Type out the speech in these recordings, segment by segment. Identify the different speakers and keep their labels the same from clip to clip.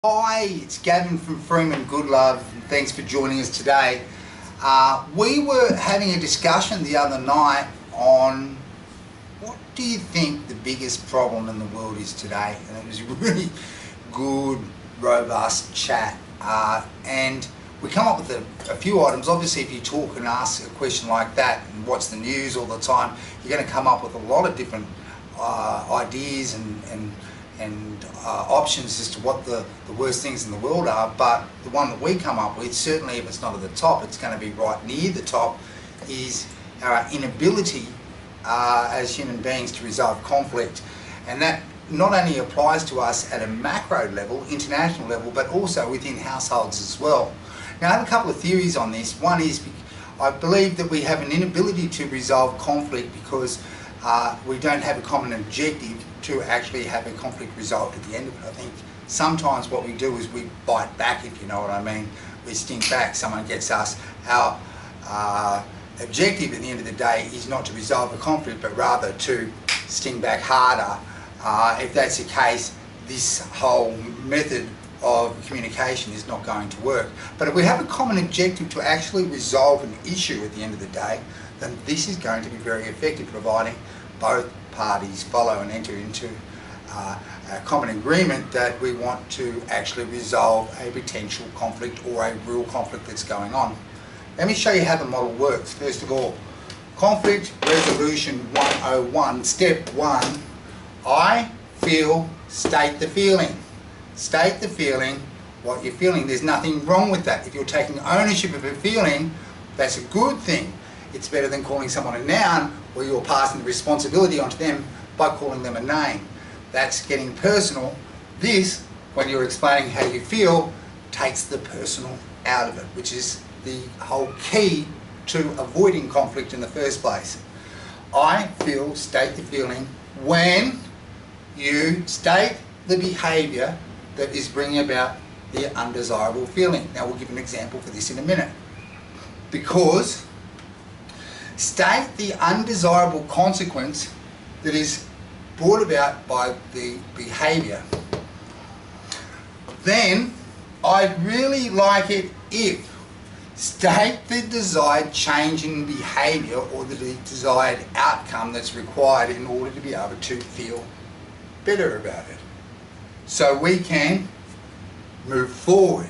Speaker 1: Hi, it's Gavin from Freeman Goodlove, and thanks for joining us today. We were having a discussion the other night on what do you think the biggest problem in the world is today, and it was a really good, robust chat, and we come up with a few items. Obviously, if you talk and ask a question like that, and what's the news all the time, you're going to come up with a lot of different ideas and options as to what the worst things in the world are. But the one that we come up with, certainly if it's not at the top, it's going to be right near the top, is our inability as human beings to resolve conflict. And that not only applies to us at a macro level, international level, but also within households as well. Now, I have a couple of theories on this. One is I believe that we have an inability to resolve conflict because we don't have a common objective to actually have a conflict resolved at the end of it. I think sometimes what we do is we bite back, if you know what I mean. We stink back. Someone gets us. Our objective at the end of the day is not to resolve a conflict, but rather to sting back harder. If that's the case, this whole method of communication is not going to work. But if we have a common objective to actually resolve an issue at the end of the day, then this is going to be very effective, providing both parties follow and enter into a common agreement that we want to actually resolve a potential conflict or a real conflict that's going on. Let me show you how the model works. First of all, conflict resolution 101, step 1, I feel, state the feeling. State the feeling, what you're feeling. There's nothing wrong with that. If you're taking ownership of a feeling, that's a good thing. It's better than calling someone a noun, where you're passing the responsibility onto them by calling them a name. That's getting personal. This, when you're explaining how you feel, takes the personal out of it, which is the whole key to avoiding conflict in the first place. I feel, state the feeling, when you state the behaviour that is bringing about the undesirable feeling. Now, we'll give an example for this in a minute. Because state the undesirable consequence that is brought about by the behaviour. Then, I'd really like it if state the desired change in behaviour or the desired outcome that's required in order to be able to feel better about it. So we can move forward.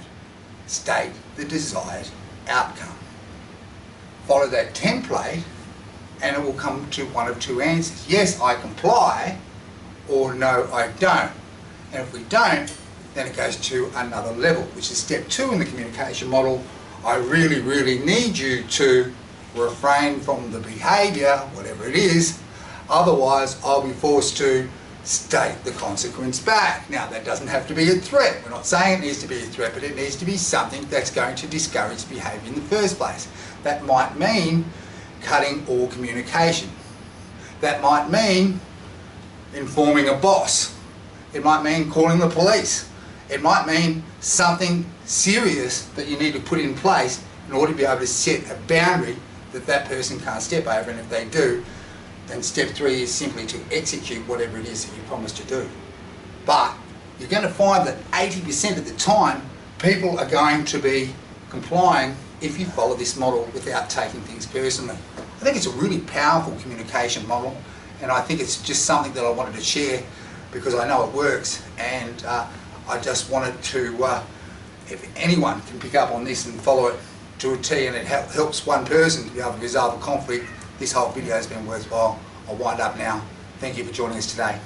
Speaker 1: State the desired outcome. Follow that template and it will come to one of two answers. Yes, I comply, or no, I don't. And if we don't, then it goes to another level, which is step 2 in the communication model. I really, really need you to refrain from the behaviour, whatever it is, otherwise I'll be forced to state the consequence back. Now, that doesn't have to be a threat. We're not saying it needs to be a threat, but it needs to be something that's going to discourage behaviour in the first place. That might mean cutting all communication. That might mean informing a boss. It might mean calling the police. It might mean something serious that you need to put in place in order to be able to set a boundary that that person can't step over, and if they do, then step 3 is simply to execute whatever it is that you promised to do. But you're going to find that 80% of the time people are going to be complying if you follow this model without taking things personally. I think it's a really powerful communication model, and I think it's just something that I wanted to share because I know it works, and I just wanted to, if anyone can pick up on this and follow it to a T and it helps one person to be able to resolve a conflict, this whole video has been worthwhile. I'll wind up now. Thank you for joining us today.